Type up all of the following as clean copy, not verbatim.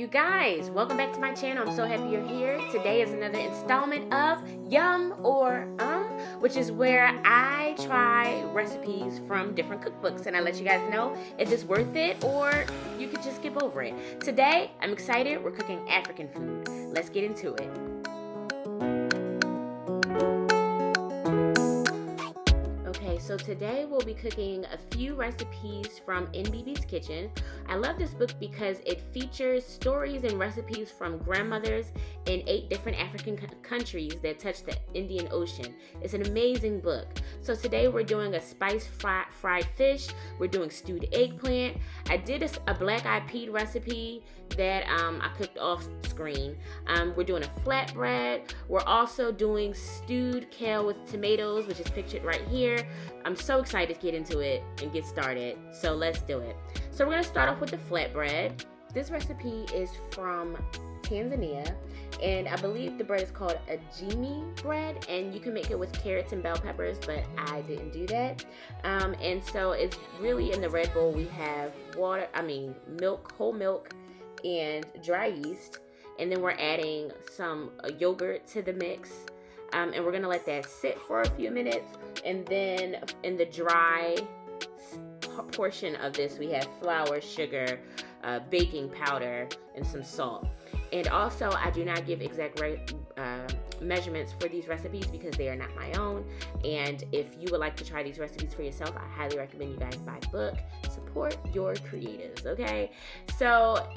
You guys, welcome back to my channel. I'm so happy you're here. Today is another installment of Yum or which is where I try recipes from different cookbooks and I let you guys know if it's worth it or you could just skip over it. Today, I'm excited. We're cooking African food. Let's get into it. So today we'll be cooking a few recipes from Bibi's Kitchen. I love this book because it features stories and recipes from grandmothers in 8 different African countries that touch the Indian Ocean. It's an amazing book. So today we're doing a spice fried fish. We're doing stewed eggplant. I did a black-eyed pea recipe that I cooked off screen. We're doing a flatbread. We're also doing stewed kale with tomatoes, which is pictured right here. I'm so excited to get into it and get started. So let's do it. So we're gonna start off with the flatbread. This recipe is from Tanzania, and I believe the bread is called a Jimi bread, and you can make it with carrots and bell peppers, but I didn't do that. And so it's really, in the red bowl we have milk, whole milk, and dry yeast, and then we're adding some yogurt to the mix, and we're gonna let that sit for a few minutes. And then in the dry portion of this we have flour, sugar, baking powder, and some salt. And also, I do not give exact measurements for these recipes because they are not my own. And if you would like to try these recipes for yourself, I highly recommend you guys buy a book. Support your creatives, okay? So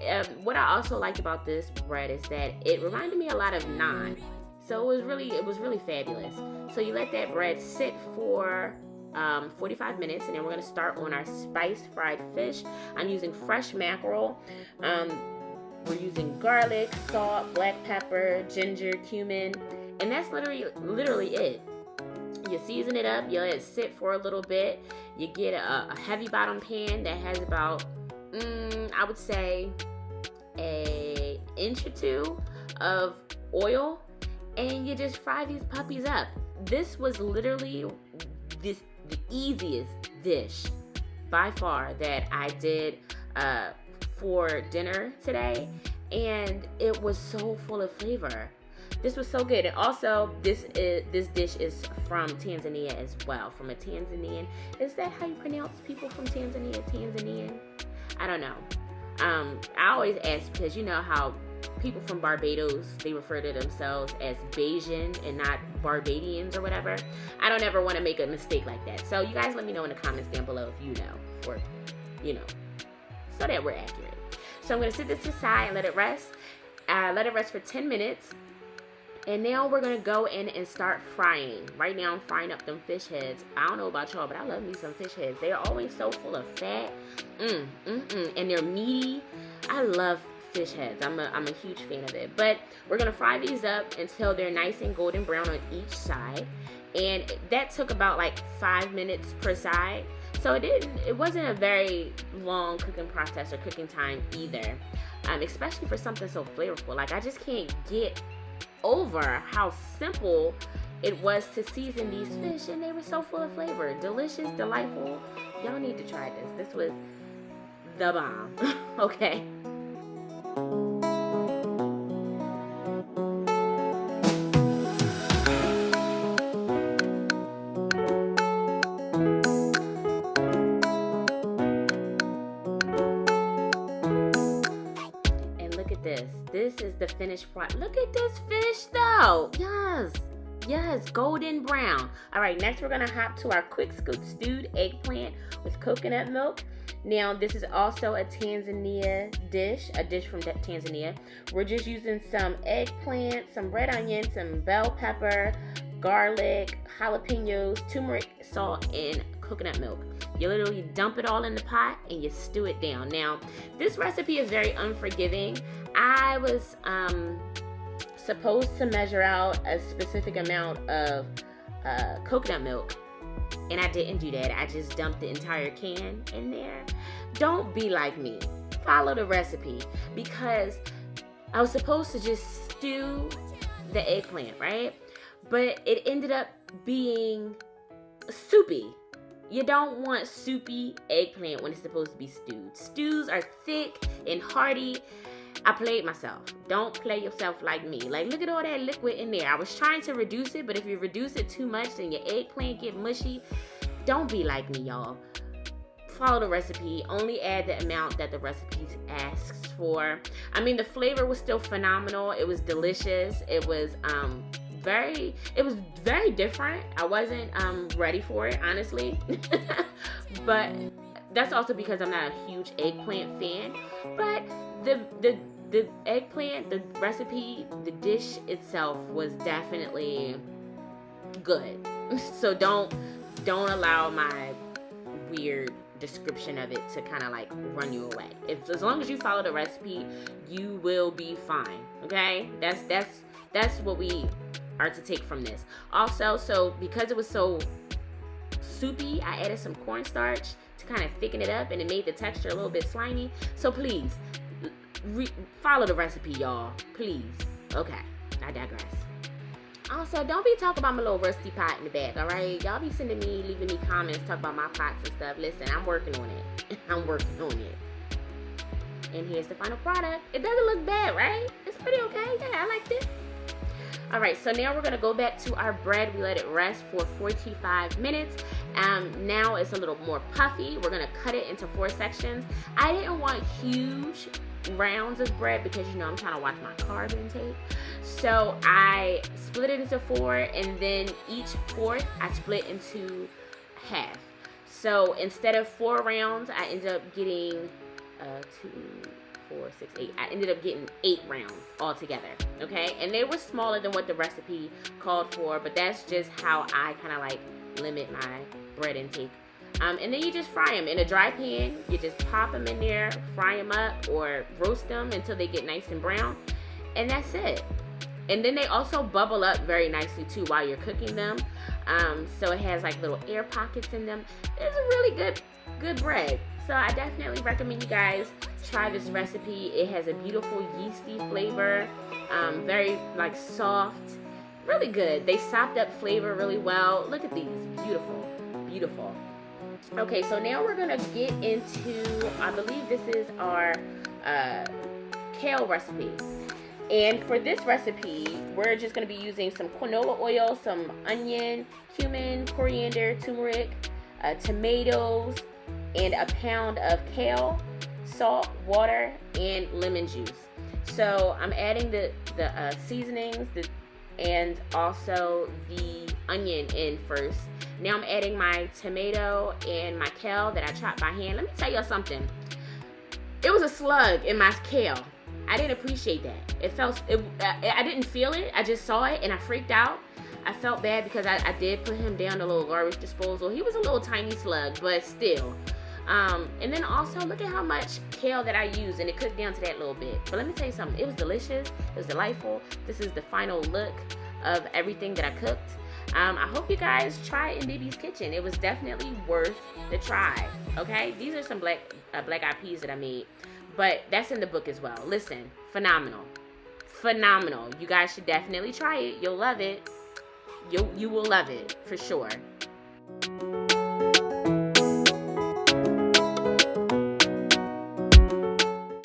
what I also liked about this bread is that it reminded me a lot of naan. So it was really fabulous. So you let that bread sit for 45 minutes, and then we're gonna start on our spiced fried fish. I'm using fresh mackerel. We're using garlic, salt, black pepper, ginger, cumin, and that's literally it. You season it up, you let it sit for a little bit. You get a heavy bottom pan that has about, I would say, an inch or 2 of oil, and you just fry these puppies up. This was literally the easiest dish by far that I did for dinner today, and it was so full of flavor. This was so good. And also, this dish is from Tanzania as well, from a Tanzanian. Is that how you pronounce people from Tanzania? Tanzanian? I don't know. I always ask because you know how people from Barbados, they refer to themselves as Bajan and not Barbadians or whatever. I don't ever want to make a mistake like that. So you guys let me know in the comments down below if you know, or so that we're accurate. So I'm going to sit this aside and let it rest. Let it rest for 10 minutes. And now we're going to go in and start frying. Right now I'm frying up them fish heads. I don't know about y'all, but I love me some fish heads. They're always so full of fat. And they're meaty. I love fish heads. I'm a huge fan of it. But we're going to fry these up until they're nice and golden brown on each side. And that took about like 5 minutes per side. So it wasn't a very long cooking process or cooking time either, especially for something so flavorful. Like, I just can't get over how simple it was to season these fish, and they were so full of flavor. Delicious, delightful. Y'all need to try this. This was the bomb. Okay. This is the finished product. Look at this fish though. Yes, golden brown. All right, next we're gonna hop to our quick scoop stewed eggplant with coconut milk. Now this is also a Tanzania dish, a dish from Tanzania. We're just using some eggplant, some red onion, some bell pepper, garlic, jalapenos, turmeric, salt, and coconut milk. You literally dump it all in the pot and you stew it down. Now, this recipe is very unforgiving. I was supposed to measure out a specific amount of coconut milk, and I didn't do that. I just dumped the entire can in there. Don't be like me. Follow the recipe, because I was supposed to just stew the eggplant, right? But it ended up being soupy. You don't want soupy eggplant when it's supposed to be stewed. Stews are thick and hearty. I played myself. Don't play yourself like me. Like, look at all that liquid in there. I was trying to reduce it, but if you reduce it too much, then your eggplant get mushy. Don't be like me, y'all. Follow the recipe. Only add the amount that the recipe asks for. I mean, the flavor was still phenomenal. It was delicious. It was very different. I wasn't ready for it, honestly. But that's also because I'm not a huge eggplant fan. But the eggplant, the recipe, the dish itself was definitely good. So don't allow my weird description of it to kind of like run you away. As long as you follow the recipe, you will be fine. Okay, that's what we are to take from this. Also, so because it was so soupy, I added some cornstarch to kind of thicken it up, and it made the texture a little bit slimy. So please follow the recipe, y'all, please. Okay, I digress. Also, don't be talking about my little rusty pot in the back, all right? Y'all be leaving me comments, talking about my pots and stuff. Listen, I'm working on it. I'm working on it. And here's the final product. It doesn't look bad, right? It's pretty okay. Yeah, I liked it. All right, so now we're going to go back to our bread. We let it rest for 45 minutes. Now it's a little more puffy. We're going to cut it into 4 sections. I didn't want huge rounds of bread because, you know, I'm trying to watch my carb intake. So I split it into 4, and then each fourth I split into half. So instead of 4 rounds, I ended up getting 2, 4, 6, 8. I ended up getting 8 rounds altogether. Okay, and they were smaller than what the recipe called for, but that's just how I kind of like limit my bread intake. And then you just fry them in a dry pan. You just pop them in there, fry them up, or roast them until they get nice and brown, and that's it. And then they also bubble up very nicely too while you're cooking them. So it has like little air pockets in them. It's a really good bread. So I definitely recommend you guys try this recipe. It has a beautiful yeasty flavor, very like soft, really good. They sopped up flavor really well. Look at these, beautiful, beautiful. Okay, so now we're gonna get into, I believe this is our kale recipe. And for this recipe, we're just going to be using some canola oil, some onion, cumin, coriander, turmeric, tomatoes, and a pound of kale, salt, water, and lemon juice. So I'm adding the seasonings and also the onion in first. Now I'm adding my tomato and my kale that I chopped by hand. Let me tell y'all something. It was a slug in my kale. I didn't appreciate that. I didn't feel it. I just saw it and I freaked out. I felt bad because I did put him down the little garbage disposal. He was a little tiny slug, but still. And then also look at how much kale that I used, and it cooked down to that little bit. But let me tell you something. It was delicious. It was delightful. This is the final look of everything that I cooked. I hope you guys try it in Bibi's kitchen. It was definitely worth the try. Okay, these are some black eyed peas that I made. But that's in the book as well. Listen, phenomenal. Phenomenal. You guys should definitely try it. You'll love it. You will love it for sure.